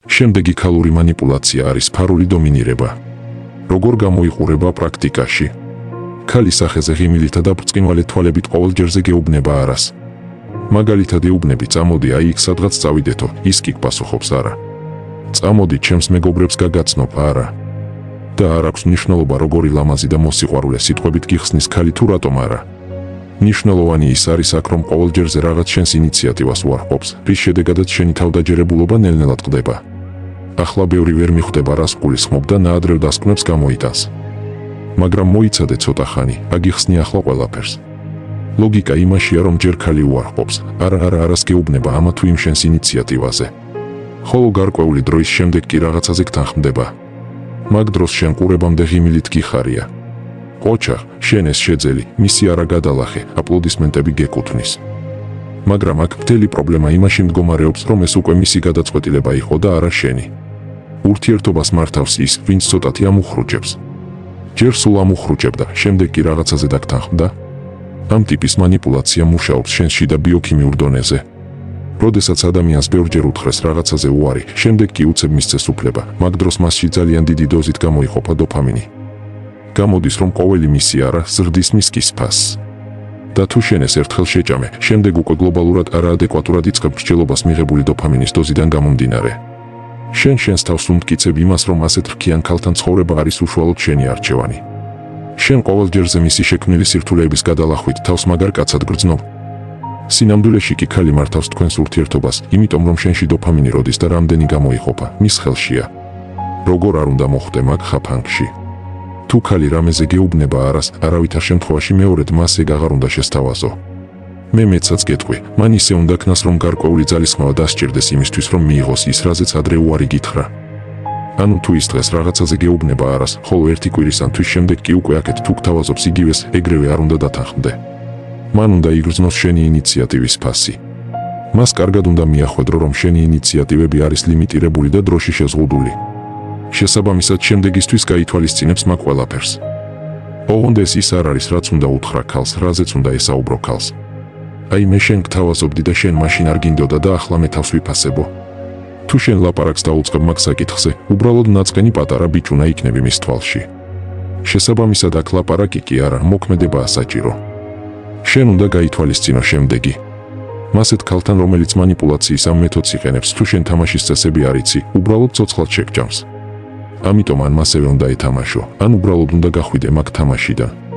შემდეგი ქალური манипуляცია არის ფარული დომინირება. როგორ გამოიყურება პრაქტიკაში? ქალი სახეზე ღიმილითა და ბრწყინვალე თვალებით ყოველჯერზე გეუბნება არას. მაგალითად ეუბნები წამოდი აი იქ სადღაც წავიდეთო, ის კი პასუხობს არა. წამოდი ჩემს მეგობრებს გაგაცნობ არა. და არ აქვს მნიშვნელობა როგორი ლამაზი და მოსიყვარულე სიტყვებით გიხსნის ქალი თუ რატომ არა. მნიშვნელოვანი ის არის აქ რომ ყოველჯერზე რაღაც შენს ინიციატივას უარყოფს, რის შედეგადაც შენი თავდაჯერებულობა ნელ-ნელად ყდება. ახლა ბევრი ვერ მიხვდება რას გულისხმობ და ნაადრევ დასკვნებს გამოიტანს. მაგრამ მოიცადე ცოტა ხანი, აგიხსნი ახლა ყველაფერს. ლოგიკა იმაშია რომ ჯერ ქალი უარყოფს, არას გეუბნება ამა თუ იმ შენს ინიციატივაზე. ხოლო გარკვეული დროის შემდეგ კი რაღაცაზე გთანხმდება. მაგ დროს შენ ყურებამდე ღიმილით გიხარია. ოჩახ, შენ ეს შეძელი, მისი არა გადალახე, აპლოდისმენტები გეკუთვნის. მაგრამ აქ მთელი პრობლემა იმაში მდგომარეობს, რომ ეს უკვე მისი გადაწყვეტილება იყო და არა შენი. ურთიერთობას მართავს ის, ვინც ცოტათი ამუხრუჭებს. ჯერ სულ ამუხრუჭებდა, შემდეგ კი რაღაცაზე დაგთანხმდა. ამ ტიპის манипуляცია მუშაობს შენში და ბიოქიმიურ დონეზე. როდესაც ადამიანს ბევრჯერ უთხრეს რაღაცაზე უარი, შემდეგ კი უცებ მისცეს უფლება, მაგ დროს მასში ძალიან დიდი დოზით გამოიყოფა დოფამინი. გამოდის რომ ყოველი მისი არა ზრდის მის კისფასს. და თუ შენ ეს ერთხელ შეჭამე, შემდეგ უკვე გლობალურად არაადეკვატურად იწყებ მსჯელობას მიღებული დოფამინის დოზიდან გამომდინარე. შენს თავს უმტკიცებ იმას, რომ ასეთ რქიან ქალთან ცხოვრება არის უშუალოდ შენი არჩევანი. შენ ყოველჯერზე მისი შექმნილი სირთულეების გადალახვით თავს მაგარ კაცად გრძნობ. სინამდვილეში კი ქალი მართავს თქვენს ურთიერთობას, იმიტომ რომ შენში დოფამინი როდის და რამდენი გამოიყოფა, მის ხელშია. როგორ არ უნდა მოხვდე მაგ ხაფანგში. თუ ქალი რამეზე გეუბნება არას, არავითარ შემთხვევაში მეორედ მას ეგ აღარ უნდა შესთავაზო. მე მეცაც გეტყვი, მან ისე უნდა ქნას რომ გარკვეული ძალისხმევა დასჭირდეს იმისთვის რომ მიიღოს ის რაზეც ადრე უარი გითხრა. ანუ თუ ის დღეს რაღაცაზე გეუბნება არას, ხოლო ერთი კვირის ან თვის შემდეგ კი უკვე აქეთ თუ გთავაზობს იგივეს, ეგრევე არ უნდა დათანხმდე. მან უნდა იგრძნოს შენი ინიციატივის ფასი. მას კარგად უნდა მიახვედრო რომ შენი ინიციატივები არის ლიმიტირებული და დროში შეზღუდული. შესაბამისად შემდეგისთვის გაითვალისწინებს მაგ ყველაფერს. ოღონდ ეს ის არ არის რაც უნდა უთხრა ქალს, რაზეც უნდა ესაუბრო ქალს. აი მე შენ გთავაზობდი და შენ მაშინ არ გინდოდა და ახლა მე თავს ვიფასებო. თუ შენ ლაპარაკს დაუწყებ მაგ საკითხზე, უბრალოდ ნაწყენი პატარა ბიჭუნა იქნები მის თვალში. შესაბამისად აქ ლაპარაკი კი არა, მოქმედებაა საჭირო. შენ უნდა გაითვალისწინო შემდეგი. მასეთ ქალთან რომელიც манипуляციის ამ მეთოდს იყენებს, თუ შენ თამაშის წესები არ იცი, უბრალოდ ცოცხლად შეგჭამს. ამიტომ ან მასევე უნდა ეთამაშო, ან უბრალოდ უნდა გახვიდე მაგ თამაშიდან.